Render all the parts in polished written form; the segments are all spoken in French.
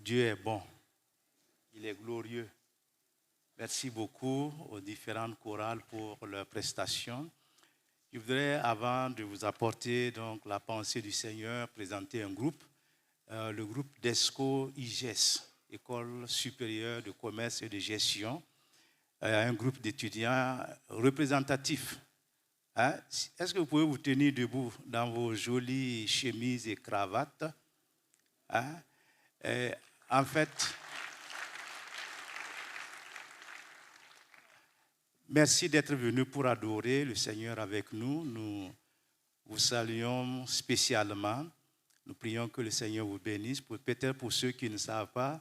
Dieu est bon, il est glorieux. Merci beaucoup aux différentes chorales pour leurs prestations. Je voudrais, avant de vous apporter donc, la pensée du Seigneur, présenter un groupe, le groupe d'ESCO IGES, École supérieure de commerce et de gestion, un groupe d'étudiants représentatifs. Hein? Est-ce que vous pouvez vous tenir debout dans vos jolies chemises et cravates? Hein? En fait, merci d'être venu pour adorer le Seigneur avec nous. Nous vous saluons spécialement. Nous prions que le Seigneur vous bénisse. Peut-être pour ceux qui ne savent pas,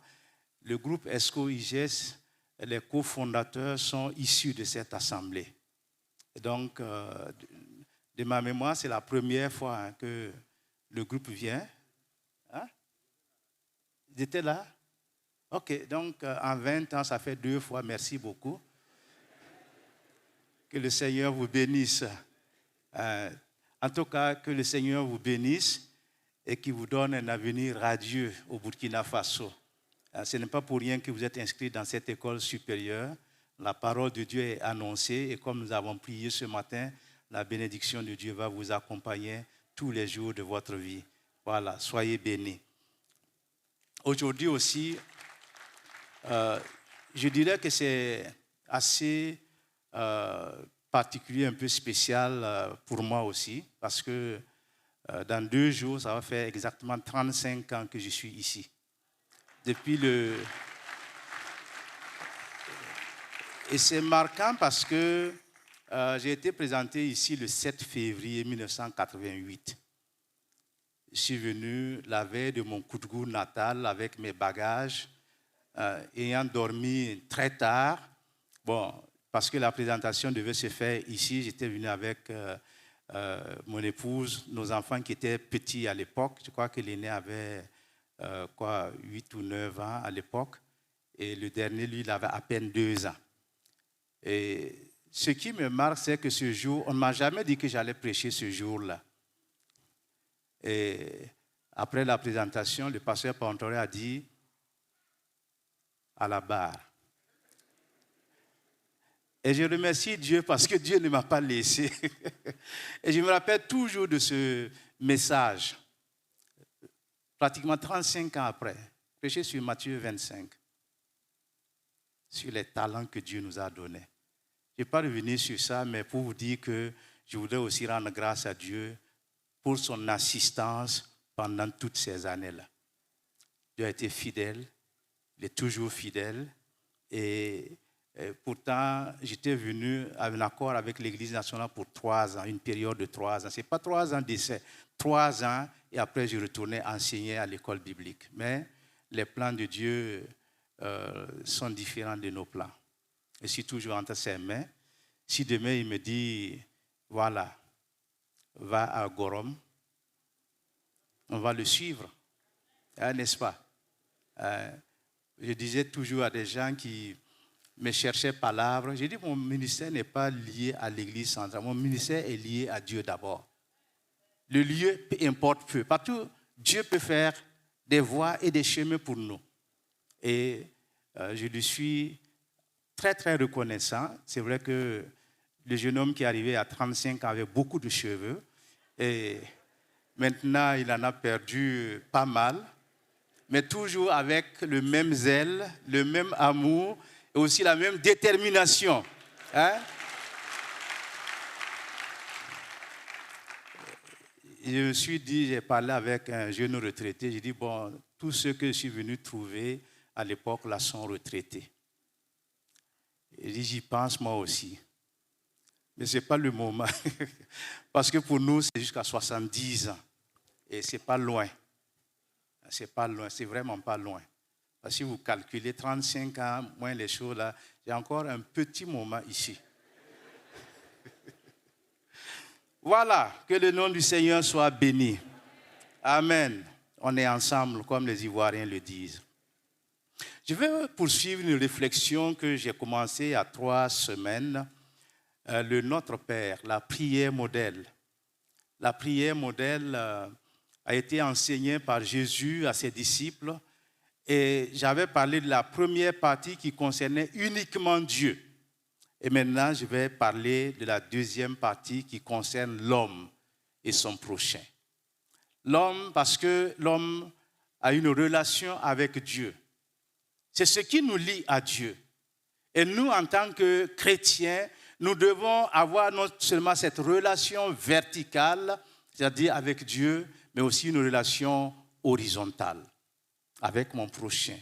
le groupe ESCO-IGES, les cofondateurs sont issus de cette assemblée. Et donc, de ma mémoire, c'est la première fois que le groupe vient. Hein? Ils étaient là? Ok, donc en 20 ans, ça fait 2 fois. Merci beaucoup. Que le Seigneur vous bénisse. En tout cas, que le Seigneur vous bénisse et qu'il vous donne un avenir radieux au Burkina Faso. Ce n'est pas pour rien que vous êtes inscrits dans cette école supérieure. La parole de Dieu est annoncée et comme nous avons prié ce matin, la bénédiction de Dieu va vous accompagner tous les jours de votre vie. Voilà, soyez bénis. Aujourd'hui aussi, je dirais que c'est assez particulier, un peu spécial pour moi aussi, parce que dans 2 jours, ça va faire exactement 35 ans que je suis ici. Et c'est marquant parce que j'ai été présenté ici le 7 février 1988. Je suis venu la veille de mon coup de goût natal avec mes bagages, ayant dormi très tard. Bon, parce que la présentation devait se faire ici, j'étais venu avec mon épouse, nos enfants qui étaient petits à l'époque. Je crois que l'aîné avait 8 ou 9 ans à l'époque. Et le dernier, lui, il avait à peine 2 ans. Et ce qui me marque, c'est que ce jour, on ne m'a jamais dit que j'allais prêcher ce jour-là. Et après la présentation, le pasteur Pantore a dit à la barre. Et je remercie Dieu parce que Dieu ne m'a pas laissé. Et je me rappelle toujours de ce message, pratiquement 35 ans après, prêché sur Matthieu 25, sur les talents que Dieu nous a donnés. Je ne vais pas revenir sur ça, mais pour vous dire que je voudrais aussi rendre grâce à Dieu pour son assistance pendant toutes ces années-là. Dieu a été fidèle, il est toujours fidèle. Et pourtant, j'étais venu en accord avec l'Église nationale pour 3 ans, une période de 3 ans. Ce n'est pas 3 ans d'essai, 3 ans, et après je retournais enseigner à l'école biblique. Mais les plans de Dieu sont différents de nos plans. Je suis toujours entre ses mains. Si demain il me dit, voilà, va à Gorom, on va le suivre, n'est-ce pas? Je disais toujours à des gens qui me cherchaient palabres, j'ai dit, mon ministère n'est pas lié à l'église centrale, mon ministère est lié à Dieu d'abord. Le lieu importe peu. Partout, Dieu peut faire des voies et des chemins pour nous. Et je lui suis très, très reconnaissant. C'est vrai que le jeune homme qui est arrivé à 35 ans avait beaucoup de cheveux. Et maintenant, il en a perdu pas mal. Mais toujours avec le même zèle, le même amour et aussi la même détermination. Hein? Je me suis dit, j'ai parlé avec un jeune retraité, j'ai dit, bon, tous ceux que je suis venu trouver à l'époque là sont retraités. Et j'y pense moi aussi. Mais ce n'est pas le moment. Parce que pour nous, c'est jusqu'à 70 ans. Et ce n'est pas loin. C'est pas loin, c'est vraiment pas loin. Parce que si vous calculez 35 ans, moins les choses là, j'ai encore un petit moment ici. Voilà, que le nom du Seigneur soit béni. Amen. On est ensemble, comme les Ivoiriens le disent. Je vais poursuivre une réflexion que j'ai commencée il y a 3 semaines. Le Notre Père, la prière modèle. La prière modèle a été enseignée par Jésus à ses disciples Et j'avais parlé de la première partie qui concernait uniquement Dieu. Et maintenant, je vais parler de la deuxième partie qui concerne l'homme et son prochain. L'homme, parce que l'homme a une relation avec Dieu. C'est ce qui nous lie à Dieu. Et nous, en tant que chrétiens, nous devons avoir non seulement cette relation verticale, c'est-à-dire avec Dieu, mais aussi une relation horizontale avec mon prochain,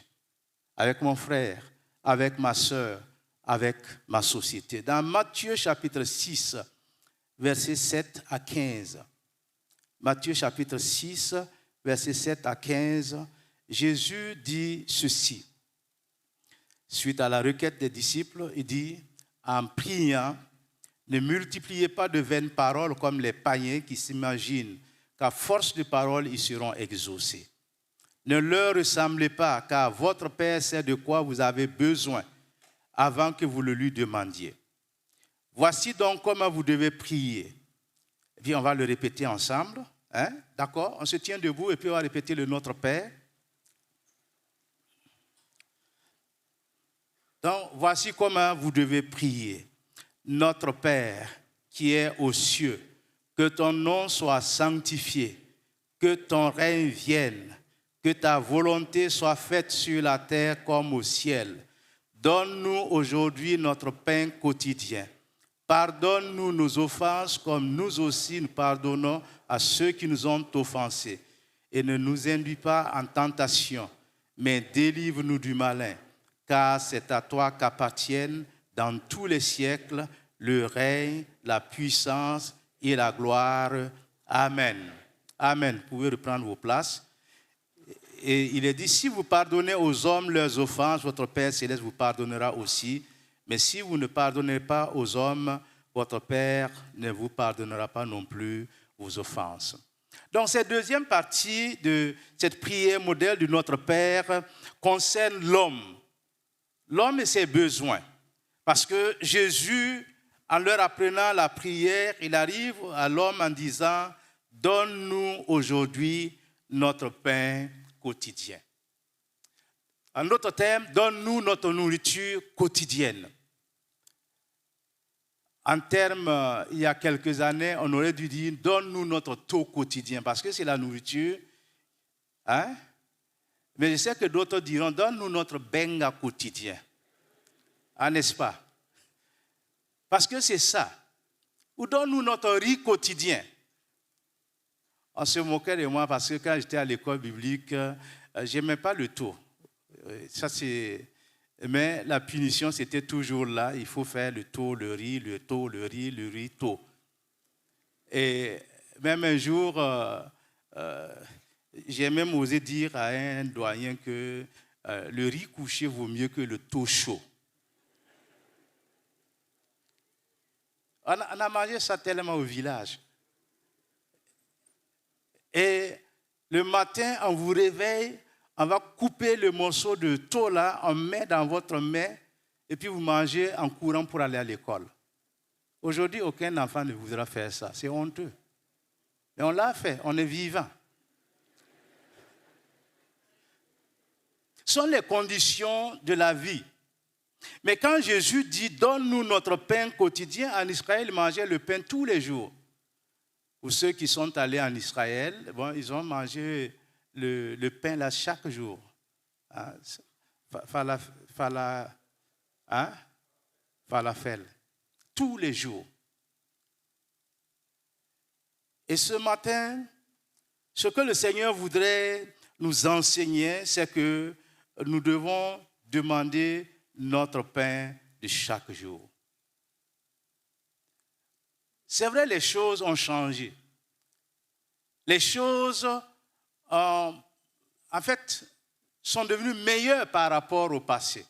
avec mon frère, avec ma sœur, avec ma société. Dans Matthieu chapitre 6, versets 7 à 15, Matthieu chapitre 6, versets 7 à 15, Jésus dit ceci. Suite à la requête des disciples, il dit, en priant, ne multipliez pas de vaines paroles comme les païens qui s'imaginent qu'à force de paroles, ils seront exaucés. Ne leur ressemblez pas, car votre Père sait de quoi vous avez besoin avant que vous le lui demandiez. Voici donc comment vous devez prier. Et puis on va le répéter ensemble. Hein? D'accord? On se tient debout et puis on va répéter le Notre Père. Donc, voici comment vous devez prier. Notre Père qui est aux cieux, que ton nom soit sanctifié, que ton règne vienne, que ta volonté soit faite sur la terre comme au ciel. Donne-nous aujourd'hui notre pain quotidien. Pardonne-nous nos offenses comme nous aussi nous pardonnons à ceux qui nous ont offensés. Et ne nous induis pas en tentation, mais délivre-nous du malin. Car c'est à toi qu'appartiennent dans tous les siècles le règne, la puissance et la gloire. Amen. Amen. Vous pouvez reprendre vos places. Et il est dit, si vous pardonnez aux hommes leurs offenses, votre Père céleste vous pardonnera aussi. Mais si vous ne pardonnez pas aux hommes, votre Père ne vous pardonnera pas non plus vos offenses. Donc, cette deuxième partie de cette prière modèle de notre Père concerne l'homme. L'homme et ses besoins. Parce que Jésus, en leur apprenant la prière, il arrive à l'homme en disant, donne-nous aujourd'hui notre pain quotidien. En d'autres termes, donne-nous notre nourriture quotidienne. En termes, il y a quelques années, on aurait dû dire, donne-nous notre taux quotidien, parce que c'est la nourriture. Hein? Mais je sais que d'autres diront, donne-nous notre benga quotidien. Ah, n'est-ce pas? Parce que c'est ça. Ou donne-nous notre riz quotidien. On se moquait de moi parce que quand j'étais à l'école biblique, je n'aimais pas le taux. Ça, mais la punition, c'était toujours là. Il faut faire le taux, le riz, le taux, le riz, taux. Et même un jour, j'ai même osé dire à un doyen que le riz couché vaut mieux que le taux chaud. On a mangé ça tellement au village. Et le matin, on vous réveille, on va couper le morceau de taux là, on met dans votre main, et puis vous mangez en courant pour aller à l'école. Aujourd'hui, aucun enfant ne voudra faire ça. C'est honteux. Mais on l'a fait, on est vivant. Ce sont les conditions de la vie. Mais quand Jésus dit, donne-nous notre pain quotidien, en Israël, ils mangeaient le pain tous les jours. Pour ceux qui sont allés en Israël, bon, ils ont mangé le pain là chaque jour. Hein? Falafel. Tous les jours. Et ce matin, ce que le Seigneur voudrait nous enseigner, c'est que nous devons demander notre pain de chaque jour. C'est vrai, les choses ont changé. Les choses, en fait, sont devenues meilleures par rapport au passé.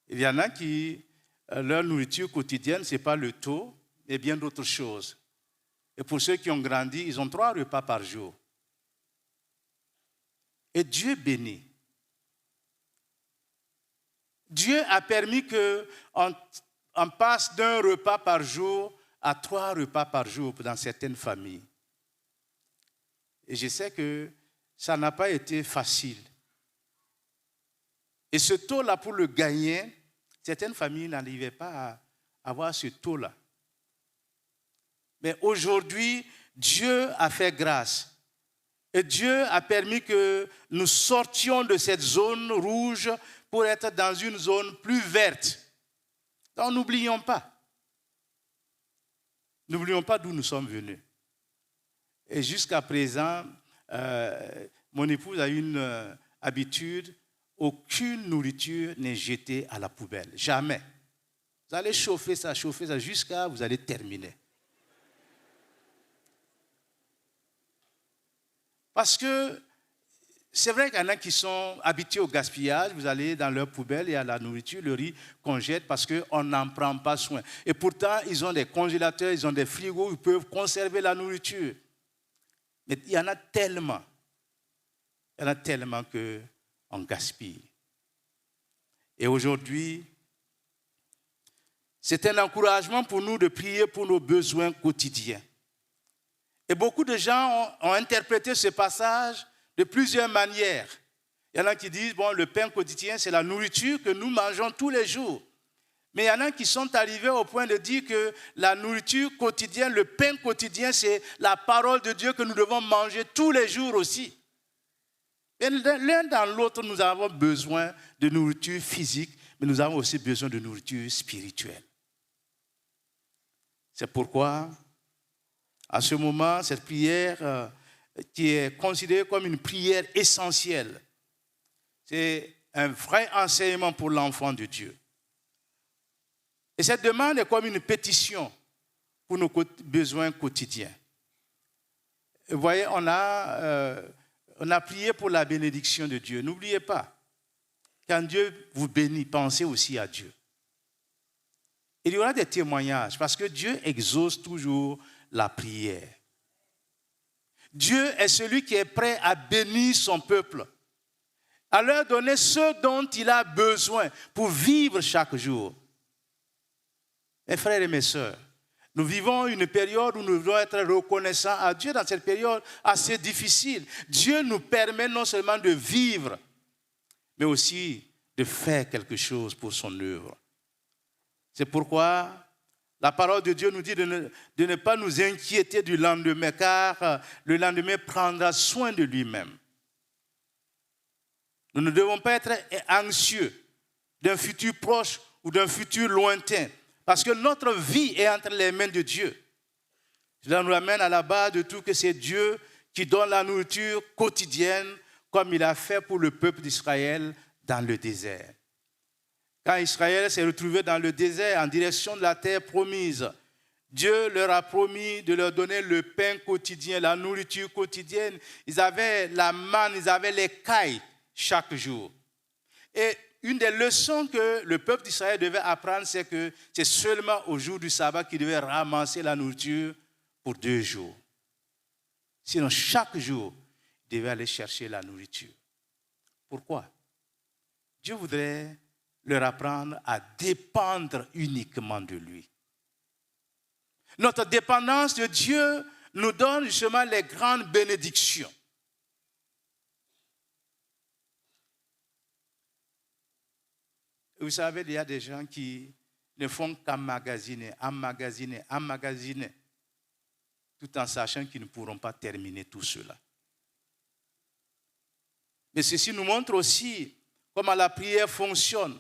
Il y en a qui, leur nourriture quotidienne, ce n'est pas le taux, mais bien d'autres choses. Et pour ceux qui ont grandi, ils ont 3 repas par jour. Et Dieu bénit. Dieu a permis qu'on passe d'un repas par jour à 3 repas par jour dans certaines familles. Et je sais que ça n'a pas été facile. Et ce taux-là, pour le gagner, certaines familles n'arrivaient pas à avoir ce taux-là. Mais aujourd'hui, Dieu a fait grâce. Et Dieu a permis que nous sortions de cette zone rouge pour être dans une zone plus verte. Donc n'oublions pas. N'oublions pas d'où nous sommes venus. Et jusqu'à présent, mon épouse a une habitude, aucune nourriture n'est jetée à la poubelle. Jamais. Vous allez chauffer ça, jusqu'à vous allez terminer. Parce que c'est vrai qu'il y en a qui sont habitués au gaspillage. Vous allez dans leur poubelle, il y a la nourriture, le riz qu'on jette parce qu'on n'en prend pas soin. Et pourtant, ils ont des congélateurs, ils ont des frigos, ils peuvent conserver la nourriture. Mais il y en a tellement. Il y en a tellement qu'on gaspille. Et aujourd'hui, c'est un encouragement pour nous de prier pour nos besoins quotidiens. Et beaucoup de gens ont interprété ce passage de plusieurs manières. Il y en a qui disent, bon, le pain quotidien, c'est la nourriture que nous mangeons tous les jours. Mais il y en a qui sont arrivés au point de dire que la nourriture quotidienne, le pain quotidien, c'est la parole de Dieu que nous devons manger tous les jours aussi. Et l'un dans l'autre, nous avons besoin de nourriture physique, mais nous avons aussi besoin de nourriture spirituelle. C'est pourquoi, à ce moment, cette prière qui est considérée comme une prière essentielle, c'est un vrai enseignement pour l'enfant de Dieu. Et cette demande est comme une pétition pour nos besoins quotidiens. Et vous voyez, on a prié pour la bénédiction de Dieu. N'oubliez pas, quand Dieu vous bénit, pensez aussi à Dieu. Il y aura des témoignages parce que Dieu exauce toujours la prière. Dieu est celui qui est prêt à bénir son peuple, à leur donner ce dont il a besoin pour vivre chaque jour. Mes frères et mes sœurs, nous vivons une période où nous devons être reconnaissants à Dieu dans cette période assez difficile. Dieu nous permet non seulement de vivre, mais aussi de faire quelque chose pour son œuvre. C'est pourquoi la parole de Dieu nous dit de ne pas nous inquiéter du lendemain, car le lendemain prendra soin de lui-même. Nous ne devons pas être anxieux d'un futur proche ou d'un futur lointain, parce que notre vie est entre les mains de Dieu. Cela nous amène à la base de tout que c'est Dieu qui donne la nourriture quotidienne, comme il a fait pour le peuple d'Israël dans le désert. Quand Israël s'est retrouvé dans le désert en direction de la terre promise, Dieu leur a promis de leur donner le pain quotidien, la nourriture quotidienne. Ils avaient la manne, ils avaient les cailles chaque jour. Et une des leçons que le peuple d'Israël devait apprendre, c'est que c'est seulement au jour du sabbat qu'ils devaient ramasser la nourriture pour 2 jours. Sinon, chaque jour, ils devaient aller chercher la nourriture. Pourquoi? Dieu voudrait leur apprendre à dépendre uniquement de lui. Notre dépendance de Dieu nous donne justement les grandes bénédictions. Vous savez, il y a des gens qui ne font qu'emmagasiner, tout en sachant qu'ils ne pourront pas terminer tout cela. Mais ceci nous montre aussi comment la prière fonctionne.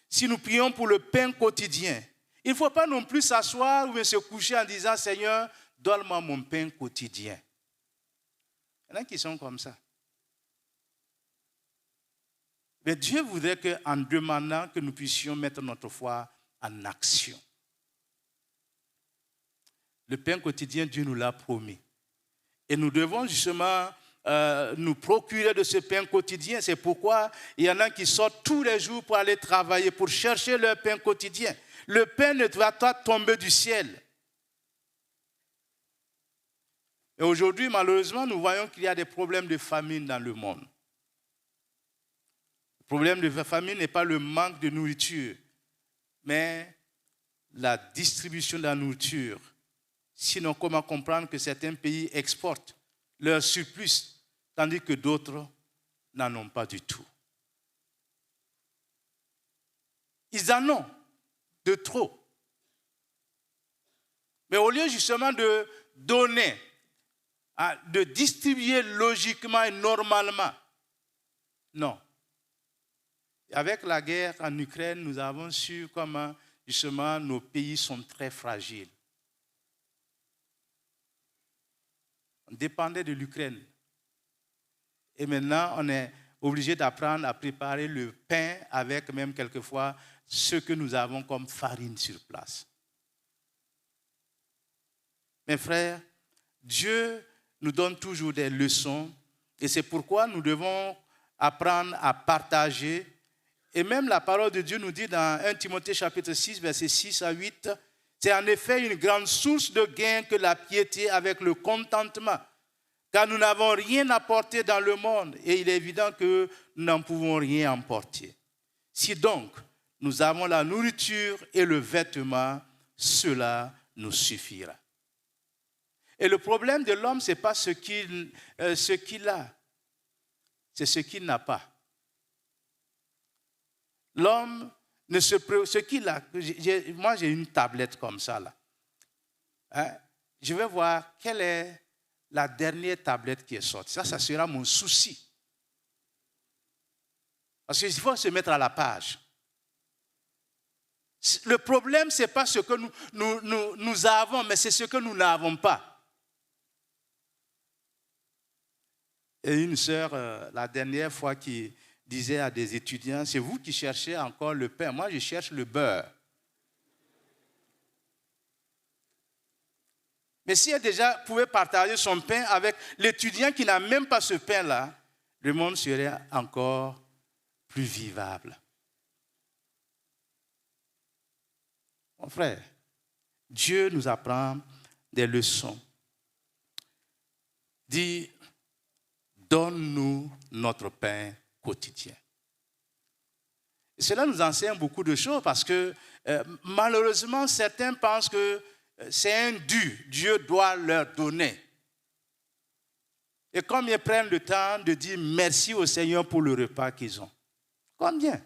Si nous prions pour le pain quotidien, il ne faut pas non plus s'asseoir ou se coucher en disant « Seigneur, donne-moi mon pain quotidien ». Il y en a qui sont comme ça. Mais Dieu voudrait qu'en demandant que nous puissions mettre notre foi en action. Le pain quotidien, Dieu nous l'a promis. Et nous devons justement nous procurer de ce pain quotidien. C'est pourquoi il y en a qui sortent tous les jours pour aller travailler, pour chercher leur pain quotidien. Le pain ne va pas tomber du ciel. Et aujourd'hui, malheureusement, nous voyons qu'il y a des problèmes de famine dans le monde. Le problème de famine n'est pas le manque de nourriture, mais la distribution de la nourriture. Sinon, comment comprendre que certains pays exportent leur surplus tandis que d'autres n'en ont pas du tout. Ils en ont de trop. Mais au lieu justement de donner, de distribuer logiquement et normalement, non. Avec la guerre en Ukraine, nous avons su comment justement nos pays sont très fragiles. On dépendait de l'Ukraine. Et maintenant, on est obligé d'apprendre à préparer le pain avec même quelquefois ce que nous avons comme farine sur place. Mes frères, Dieu nous donne toujours des leçons et c'est pourquoi nous devons apprendre à partager. Et même la parole de Dieu nous dit dans 1 Timothée chapitre 6, versets 6 à 8, c'est en effet une grande source de gain que la piété avec le contentement, car nous n'avons rien apporté dans le monde et il est évident que nous n'en pouvons rien emporter. Si donc nous avons la nourriture et le vêtement, cela nous suffira. Et le problème de l'homme, ce n'est pas ce qu'il a, c'est ce qu'il n'a pas. L'homme, ce qu'il a, moi j'ai une tablette comme ça là. Je vais voir quelle est la dernière tablette qui est sortie. Ça sera mon souci. Parce qu'il faut se mettre à la page. Le problème, ce n'est pas ce que nous avons, mais c'est ce que nous n'avons pas. Et une sœur, la dernière fois, qui disait à des étudiants, c'est vous qui cherchez encore le pain, moi je cherche le beurre. Mais si elle déjà pouvait partager son pain avec l'étudiant qui n'a même pas ce pain-là, le monde serait encore plus vivable. Mon frère, Dieu nous apprend des leçons. Dit, donne-nous notre pain quotidien. Et cela nous enseigne beaucoup de choses parce que malheureusement, certains pensent que c'est un dû. Dieu doit leur donner. Et combien prennent le temps de dire merci au Seigneur pour le repas qu'ils ont? Combien?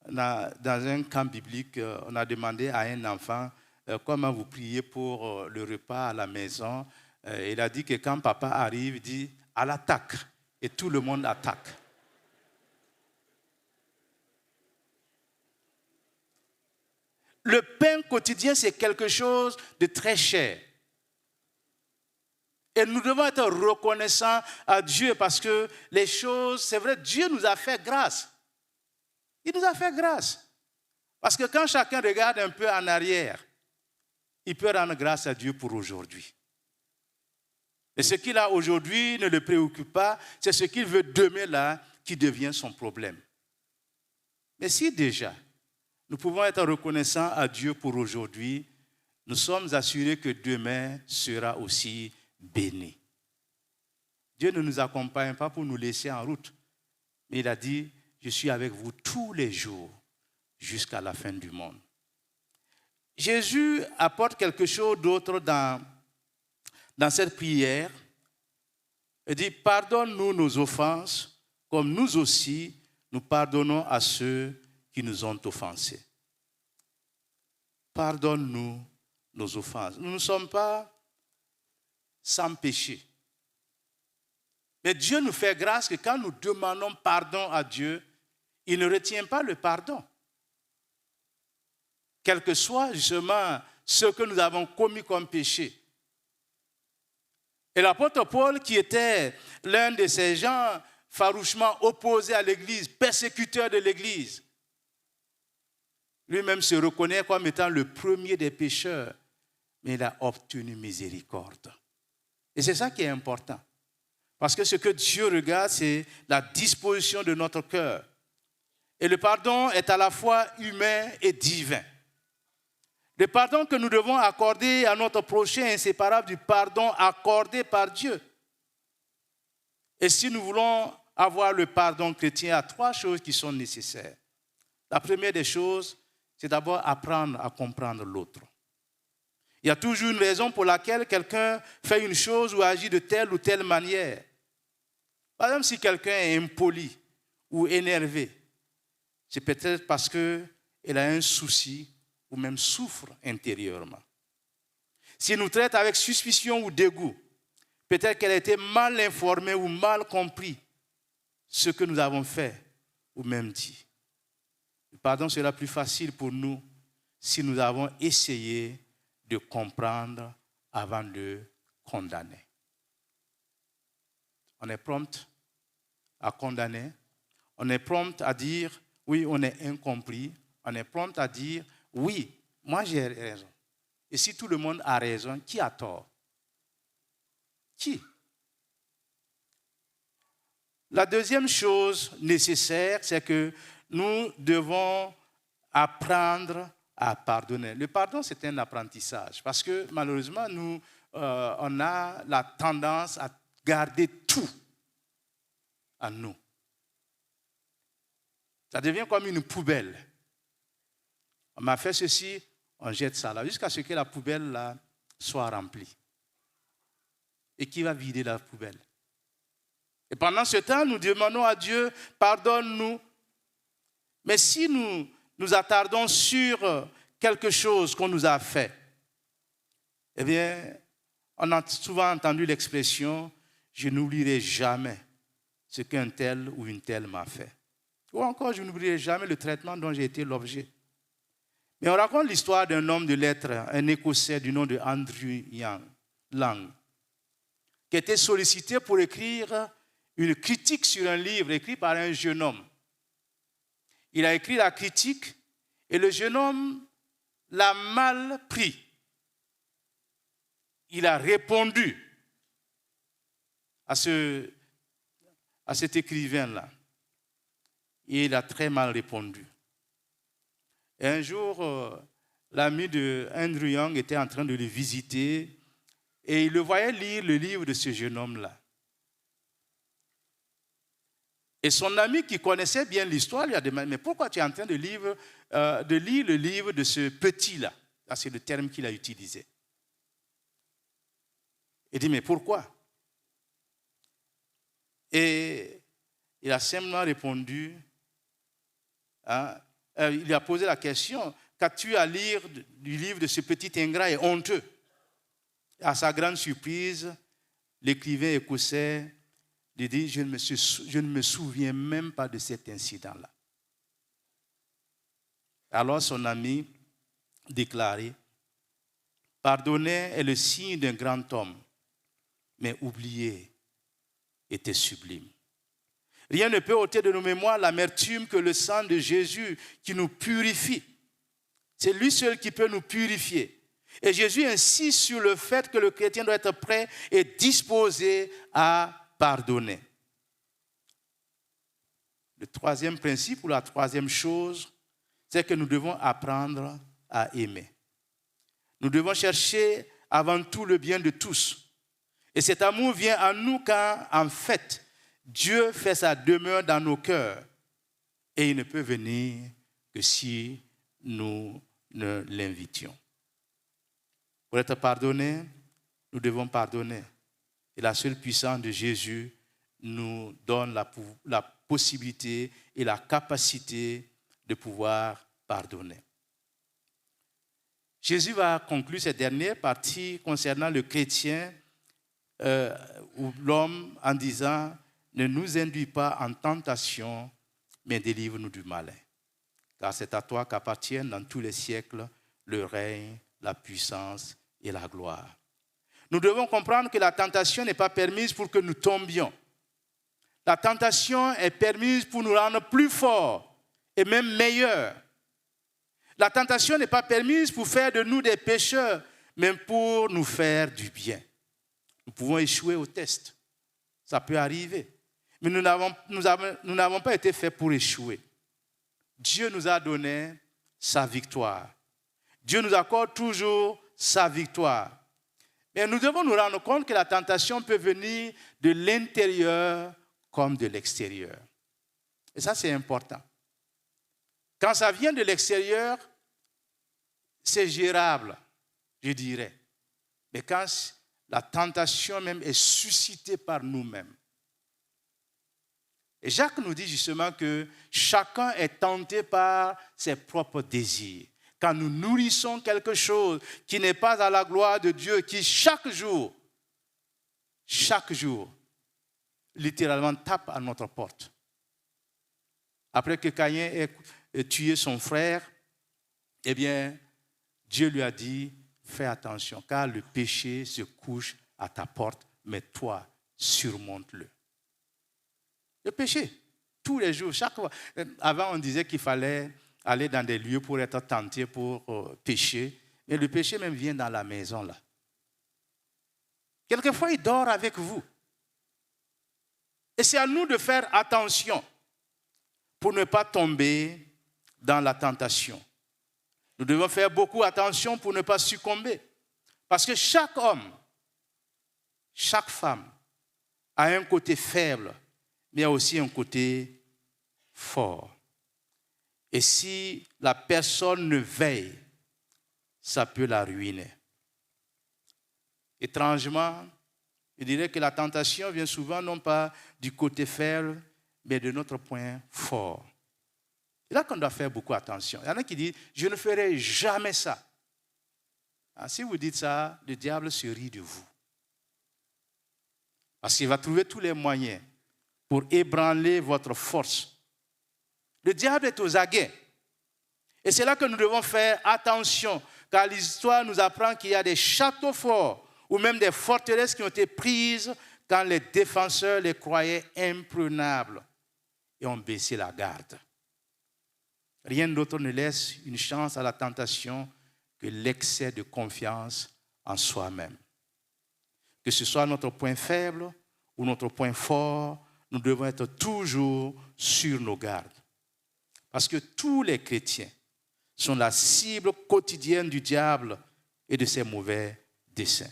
Dans un camp biblique, on a demandé à un enfant comment vous priez pour le repas à la maison. Il a dit que quand papa arrive, il dit à l'attaque. Et tout le monde attaque. Le pain quotidien, c'est quelque chose de très cher. Et nous devons être reconnaissants à Dieu parce que les choses, c'est vrai, Dieu nous a fait grâce. Il nous a fait grâce. Parce que quand chacun regarde un peu en arrière, il peut rendre grâce à Dieu pour aujourd'hui. Et ce qu'il a aujourd'hui ne le préoccupe pas, c'est ce qu'il veut demain là qui devient son problème. Mais si déjà, nous pouvons être reconnaissants à Dieu pour aujourd'hui, nous sommes assurés que demain sera aussi béni. Dieu ne nous accompagne pas pour nous laisser en route, mais il a dit, je suis avec vous tous les jours jusqu'à la fin du monde. Jésus apporte quelque chose d'autre dans cette prière. Il dit, pardonne-nous nos offenses, comme nous aussi, nous pardonnons à ceux qui nous ont offensés. Pardonne-nous nos offenses. Nous ne sommes pas sans péché. Mais Dieu nous fait grâce que quand nous demandons pardon à Dieu, il ne retient pas le pardon. Quel que soit justement ce que nous avons commis comme péché. Et l'apôtre Paul, qui était l'un de ces gens farouchement opposés à l'Église, persécuteur de l'Église, lui-même se reconnaît comme étant le premier des pécheurs, mais il a obtenu miséricorde. Et c'est ça qui est important. Parce que ce que Dieu regarde, c'est la disposition de notre cœur. Et le pardon est à la fois humain et divin. Le pardon que nous devons accorder à notre prochain est inséparable du pardon accordé par Dieu. Et si nous voulons avoir le pardon chrétien, il y a 3 choses qui sont nécessaires. La première des choses, c'est d'abord apprendre à comprendre l'autre. Il y a toujours une raison pour laquelle quelqu'un fait une chose ou agit de telle ou telle manière. Par exemple, si quelqu'un est impoli ou énervé, c'est peut-être parce qu'elle a un souci ou même souffre intérieurement. S'il nous traite avec suspicion ou dégoût, peut-être qu'elle a été mal informée ou mal compris ce que nous avons fait ou même dit. Le pardon sera plus facile pour nous si nous avons essayé de comprendre avant de condamner. On est prompt à condamner, on est prompt à dire oui, on est incompris, on est prompt à dire oui, moi j'ai raison. Et si tout le monde a raison, qui a tort? Qui? La deuxième chose nécessaire, c'est que nous devons apprendre à pardonner. Le pardon, c'est un apprentissage parce que malheureusement, on a la tendance à garder tout en nous. Ça devient comme une poubelle. On m'a fait ceci, on jette ça là, jusqu'à ce que la poubelle là soit remplie. Et qui va vider la poubelle? Et pendant ce temps, nous demandons à Dieu, pardonne-nous. Mais si nous nous attardons sur quelque chose qu'on nous a fait, eh bien, on a souvent entendu l'expression « je n'oublierai jamais ce qu'un tel ou une telle m'a fait ». Ou encore, je n'oublierai jamais le traitement dont j'ai été l'objet. Mais on raconte l'histoire d'un homme de lettres, un Écossais du nom de Andrew Lang, qui était sollicité pour écrire une critique sur un livre écrit par un jeune homme. Il a écrit la critique et le jeune homme l'a mal pris. Il a répondu à cet écrivain-là. Et il a très mal répondu. Et un jour, l'ami de Andrew Young était en train de le visiter et il le voyait lire le livre de ce jeune homme-là. Et son ami qui connaissait bien l'histoire lui a demandé, mais pourquoi tu es en train de lire le livre de ce petit-là? Ça, c'est le terme qu'il a utilisé. Il dit, mais pourquoi? Et il a simplement répondu, il lui a posé la question, qu'as-tu à lire du livre de ce petit ingrat et honteux? Et à sa grande surprise, l'écrivain écossais lui dit, je ne me souviens même pas de cet incident-là. Alors son ami déclarait, pardonner est le signe d'un grand homme, mais oublier était sublime. Rien ne peut ôter de nos mémoires l'amertume que le sang de Jésus qui nous purifie. C'est lui seul qui peut nous purifier. Et Jésus insiste sur le fait que le chrétien doit être prêt et disposé à pardonner. Le troisième principe ou la troisième chose, c'est que nous devons apprendre à aimer. Nous devons chercher avant tout le bien de tous. Et cet amour vient à nous quand, en fait, Dieu fait sa demeure dans nos cœurs. Et il ne peut venir que si nous ne l'invitions. Pour être pardonnés, nous devons pardonner. Et la seule puissance de Jésus nous donne la possibilité et la capacité de pouvoir pardonner. Jésus va conclure cette dernière partie concernant le chrétien ou l'homme en disant « Ne nous induis pas en tentation, mais délivre-nous du malin. Car c'est à toi qu'appartiennent dans tous les siècles le règne, la puissance et la gloire. » Nous devons comprendre que la tentation n'est pas permise pour que nous tombions. La tentation est permise pour nous rendre plus forts et même meilleurs. La tentation n'est pas permise pour faire de nous des pécheurs, mais pour nous faire du bien. Nous pouvons échouer au test. Ça peut arriver. Mais nous n'avons pas été faits pour échouer. Dieu nous a donné sa victoire. Dieu nous accorde toujours sa victoire. Mais nous devons nous rendre compte que la tentation peut venir de l'intérieur comme de l'extérieur. Et ça, c'est important. Quand ça vient de l'extérieur, c'est gérable. je dirais. Mais quand la tentation même est suscitée par nous-mêmes. Et Jacques nous dit justement que chacun est tenté par ses propres désirs. Quand nous nourrissons quelque chose qui n'est pas à la gloire de Dieu, qui chaque jour, littéralement tape à notre porte. Après que Caïn ait tué son frère, eh bien, Dieu lui a dit, fais attention, car le péché se couche à ta porte, mais toi, surmonte-le. Le péché, tous les jours, chaque fois. Avant, on disait qu'il fallait aller dans des lieux pour être tenté, pour pécher. Mais le péché même vient dans la maison, là. Quelquefois, il dort avec vous. Et c'est à nous de faire attention pour ne pas tomber dans la tentation. Nous devons faire beaucoup attention pour ne pas succomber. Parce que chaque homme, chaque femme a un côté faible, mais il y a aussi un côté fort. Et si la personne ne veille, ça peut la ruiner. Étrangement, je dirais que la tentation vient souvent non pas du côté faible, mais de notre point fort. C'est là qu'on doit faire beaucoup attention. Il y en a qui disent, je ne ferai jamais ça. Si vous dites ça, le diable se rit de vous. Parce qu'il va trouver tous les moyens pour ébranler votre force. Le diable est aux aguets. Et c'est là que nous devons faire attention, car l'histoire nous apprend qu'il y a des châteaux forts ou même des forteresses qui ont été prises quand les défenseurs les croyaient imprenables et ont baissé la garde. Rien d'autre ne laisse une chance à la tentation que l'excès de confiance en soi-même. Que ce soit notre point faible ou notre point fort, nous devons être toujours sur nos gardes. Parce que tous les chrétiens sont la cible quotidienne du diable et de ses mauvais desseins.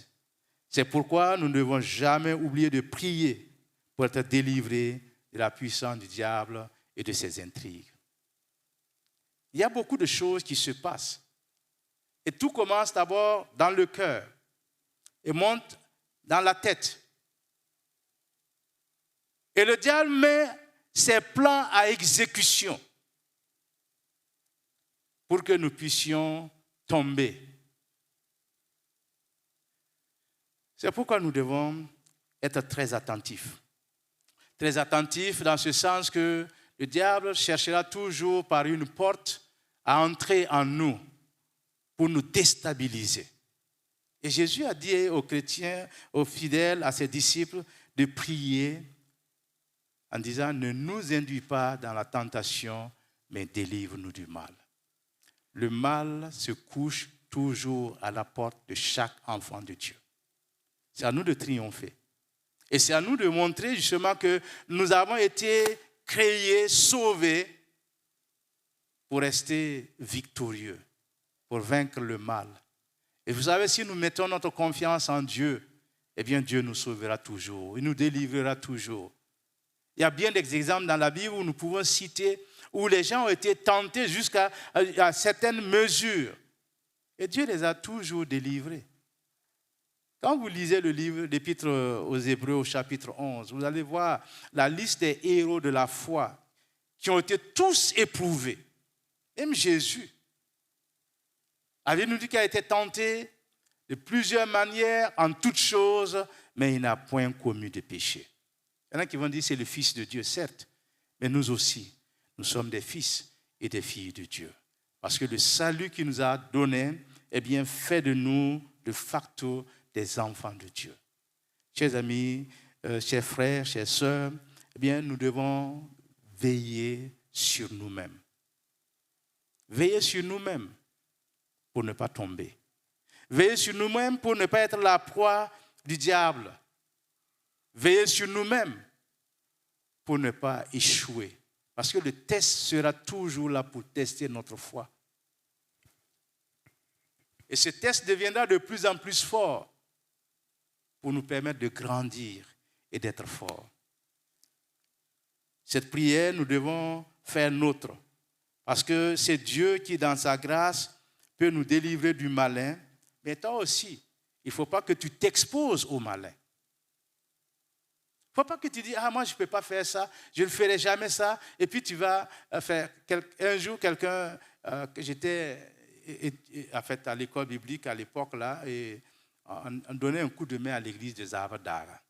C'est pourquoi nous ne devons jamais oublier de prier pour être délivrés de la puissance du diable et de ses intrigues. Il y a beaucoup de choses qui se passent. Et tout commence d'abord dans le cœur et monte dans la tête. Et le diable met ses plans à exécution pour que nous puissions tomber. C'est pourquoi nous devons être très attentifs. Très attentifs dans ce sens que le diable cherchera toujours par une porte à entrer en nous pour nous déstabiliser. Et Jésus a dit aux chrétiens, aux fidèles, à ses disciples, de prier en disant, ne nous induis pas dans la tentation, mais délivre-nous du mal. Le mal se couche toujours à la porte de chaque enfant de Dieu. C'est à nous de triompher. Et c'est à nous de montrer justement que nous avons été créés, sauvés pour rester victorieux, pour vaincre le mal. Et vous savez, si nous mettons notre confiance en Dieu, eh bien Dieu nous sauvera toujours, il nous délivrera toujours. Il y a bien des exemples dans la Bible où nous pouvons citer où les gens ont été tentés jusqu'à certaines mesures. Et Dieu les a toujours délivrés. Quand vous lisez le livre, l'Épître aux Hébreux au chapitre 11, vous allez voir la liste des héros de la foi qui ont été tous éprouvés. Même Jésus avait nous dit qu'il a été tenté de plusieurs manières, en toutes choses, mais il n'a point commis de péché. Il y en a qui vont dire que c'est le Fils de Dieu, certes, mais nous aussi, nous sommes des fils et des filles de Dieu. Parce que le salut qu'il nous a donné, eh bien, fait de nous, de facto, des enfants de Dieu. Chers amis, chers frères, chères sœurs, eh bien, nous devons veiller sur nous-mêmes. Veiller sur nous-mêmes pour ne pas tomber. Veiller sur nous-mêmes pour ne pas être la proie du diable. Veiller sur nous-mêmes pour ne pas échouer. Parce que le test sera toujours là pour tester notre foi. Et ce test deviendra de plus en plus fort pour nous permettre de grandir et d'être forts. Cette prière, nous devons faire nôtre. Parce que c'est Dieu qui, dans sa grâce, peut nous délivrer du malin, Mais toi aussi, il ne faut pas que tu t'exposes au malin. Il ne faut pas que tu dises, ah, moi, je ne peux pas faire ça, je ne ferai jamais ça. Et puis, tu vas faire... Un jour, quelqu'un que j'étais en fait, à l'école biblique à l'époque, là, et on donnait un coup de main à l'église des Arbres d'Ara.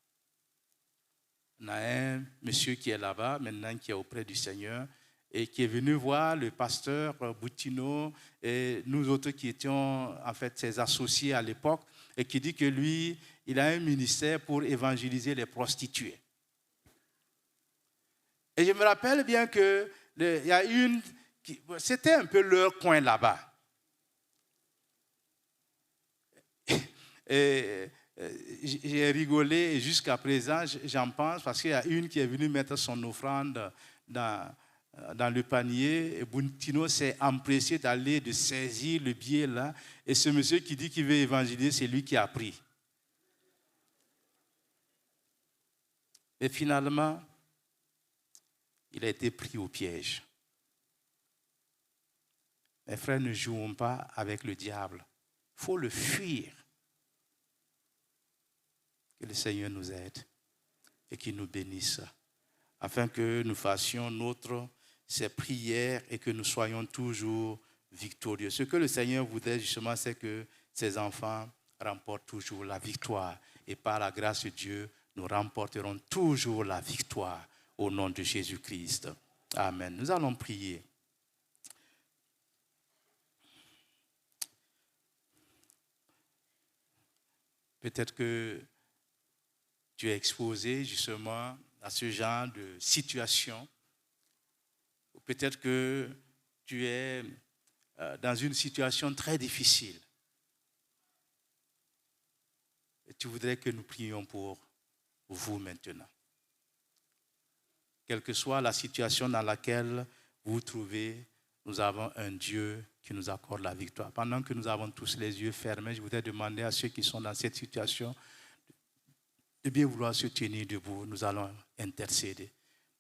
On a un monsieur qui est là-bas, maintenant, qui est auprès du Seigneur, et qui est venu voir le pasteur Boutino et nous autres qui étions, en fait, ses associés à l'époque, et qui dit que lui, il a un ministère pour évangéliser les prostituées. Et je me rappelle bien qu'il y a une... C'était un peu leur coin là-bas. Et j'ai rigolé et jusqu'à présent, j'en pense, parce qu'il y a une qui est venue mettre son offrande dans le panier, et Boutino s'est empressé d'aller, de saisir le billet là, et ce monsieur qui dit qu'il veut évangéliser, c'est lui qui a pris. Et finalement, il a été pris au piège. Mes frères, ne jouons pas avec le diable. Il faut le fuir. Que le Seigneur nous aide et qu'il nous bénisse, afin que nous fassions ces prières et que nous soyons toujours victorieux. Ce que le Seigneur voudrait justement, c'est que ses enfants remportent toujours la victoire. Et par la grâce de Dieu, nous remporterons toujours la victoire au nom de Jésus-Christ. Amen. Nous allons prier. Peut-être que tu es exposé justement à ce genre de situation. Peut-être que tu es dans une situation très difficile. Et tu voudrais que nous prions pour vous maintenant. Quelle que soit la situation dans laquelle vous vous trouvez, nous avons un Dieu qui nous accorde la victoire. Pendant que nous avons tous les yeux fermés, je voudrais demander à ceux qui sont dans cette situation de bien vouloir se tenir debout. Nous allons intercéder.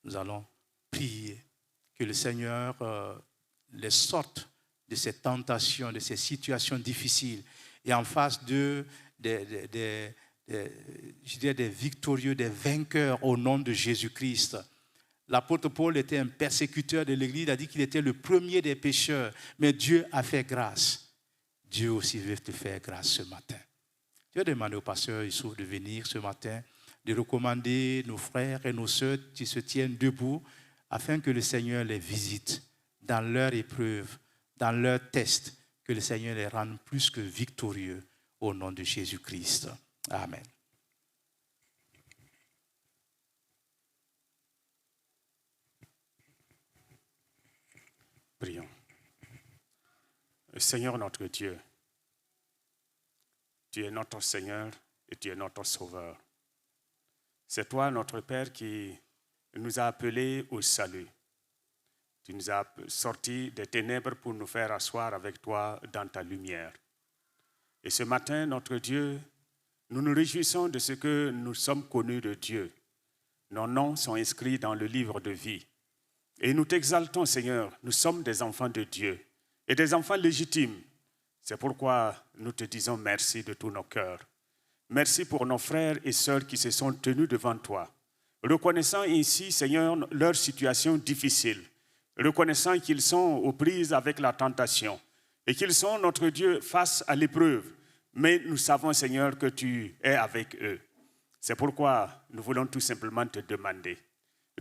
Nous allons prier que le Seigneur les sorte de ces tentations, de ces situations difficiles et en face d'eux des victorieux, des vainqueurs au nom de Jésus-Christ. L'apôtre Paul était un persécuteur de l'Église, il a dit qu'il était le premier des pécheurs, mais Dieu a fait grâce. Dieu aussi veut te faire grâce ce matin. Je vais demander au pasteur Youssouf de venir ce matin, de recommander nos frères et nos sœurs qui se tiennent debout afin que le Seigneur les visite dans leur épreuve, dans leur test, que le Seigneur les rende plus que victorieux au nom de Jésus-Christ. Amen. Prions. Seigneur notre Dieu, tu es notre Seigneur et tu es notre Sauveur. C'est toi, notre Père, qui nous a appelés au salut. Tu nous as sortis des ténèbres pour nous faire asseoir avec toi dans ta lumière. Et ce matin, notre Dieu, nous nous réjouissons de ce que nous sommes connus de Dieu. Nos noms sont inscrits dans le livre de vie. Et nous t'exaltons, Seigneur, nous sommes des enfants de Dieu et des enfants légitimes. C'est pourquoi nous te disons merci de tous nos cœurs. Merci pour nos frères et sœurs qui se sont tenus devant toi, reconnaissant ainsi, Seigneur, leur situation difficile, reconnaissant qu'ils sont aux prises avec la tentation et qu'ils sont, notre Dieu, face à l'épreuve. Mais nous savons, Seigneur, que tu es avec eux. C'est pourquoi nous voulons tout simplement te demander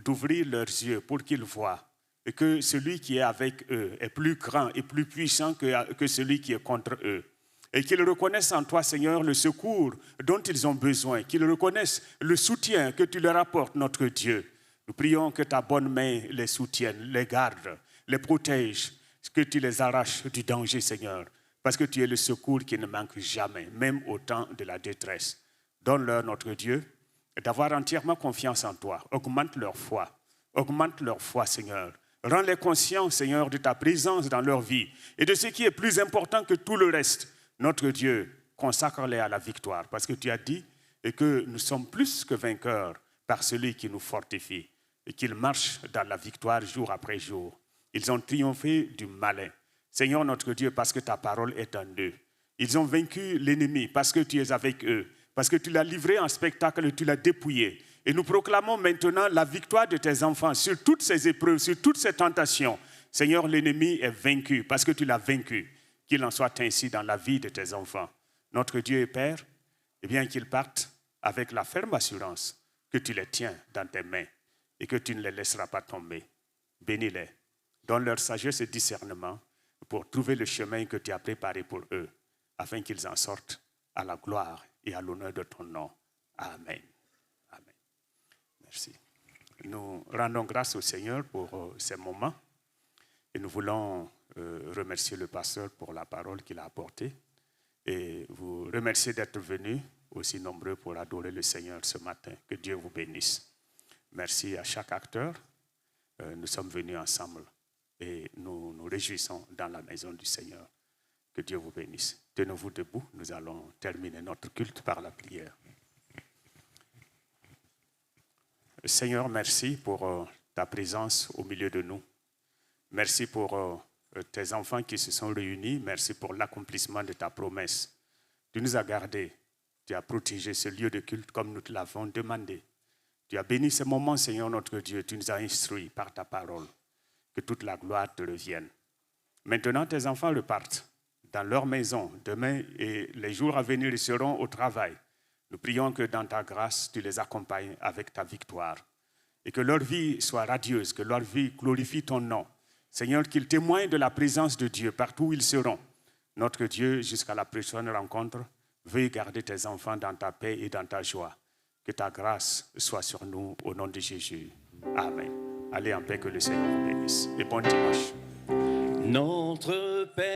d'ouvrir leurs yeux pour qu'ils voient et que celui qui est avec eux est plus grand et plus puissant que celui qui est contre eux. Et qu'ils reconnaissent en toi, Seigneur, le secours dont ils ont besoin, qu'ils reconnaissent le soutien que tu leur apportes, notre Dieu. Nous prions que ta bonne main les soutienne, les garde, les protège, que tu les arraches du danger, Seigneur, parce que tu es le secours qui ne manque jamais, même au temps de la détresse. Donne-leur, notre Dieu, d'avoir entièrement confiance en toi. Augmente leur foi, Seigneur. Rends-les conscients, Seigneur, de ta présence dans leur vie et de ce qui est plus important que tout le reste. Notre Dieu, consacre-les à la victoire, parce que tu as dit que nous sommes plus que vainqueurs par celui qui nous fortifie et qu'ils marchent dans la victoire jour après jour. Ils ont triomphé du malin. Seigneur notre Dieu, parce que ta parole est en eux. Ils ont vaincu l'ennemi parce que tu es avec eux, parce que tu l'as livré en spectacle et tu l'as dépouillé. Et nous proclamons maintenant la victoire de tes enfants sur toutes ces épreuves, sur toutes ces tentations. Seigneur, l'ennemi est vaincu parce que tu l'as vaincu. Qu'il en soit ainsi dans la vie de tes enfants. Notre Dieu et Père, eh bien qu'ils partent avec la ferme assurance que tu les tiens dans tes mains et que tu ne les laisseras pas tomber. Bénis-les, donne leur sagesse et discernement pour trouver le chemin que tu as préparé pour eux, afin qu'ils en sortent à la gloire et à l'honneur de ton nom. Amen. Amen. Merci. Nous rendons grâce au Seigneur pour ces moments et nous voulons remercier le pasteur pour la parole qu'il a apportée et vous remercier d'être venus aussi nombreux pour adorer le Seigneur ce matin. Que Dieu vous bénisse. Merci à chaque acteur. Nous sommes venus ensemble et nous nous réjouissons dans la maison du Seigneur. Que Dieu vous bénisse. Tenez-vous debout. Nous allons terminer notre culte par la prière. Seigneur, merci pour ta présence au milieu de nous. Merci pour tes enfants qui se sont réunis. Merci pour l'accomplissement de ta promesse. Tu nous as gardés. Tu as protégé ce lieu de culte comme nous te l'avons demandé. Tu as béni ce moment, Seigneur notre Dieu. Tu nous as instruits par ta parole. Que toute la gloire te revienne. Maintenant, tes enfants repartent dans leur maison. Demain et les jours à venir, ils seront au travail. Nous prions que dans ta grâce, tu les accompagnes avec ta victoire. Et que leur vie soit radieuse, que leur vie glorifie ton nom. Seigneur, qu'ils témoignent de la présence de Dieu partout où ils seront. Notre Dieu, jusqu'à la prochaine rencontre, veuille garder tes enfants dans ta paix et dans ta joie. Que ta grâce soit sur nous au nom de Jésus. Amen. Allez en paix, que le Seigneur vous bénisse. Et bon dimanche. Notre Père.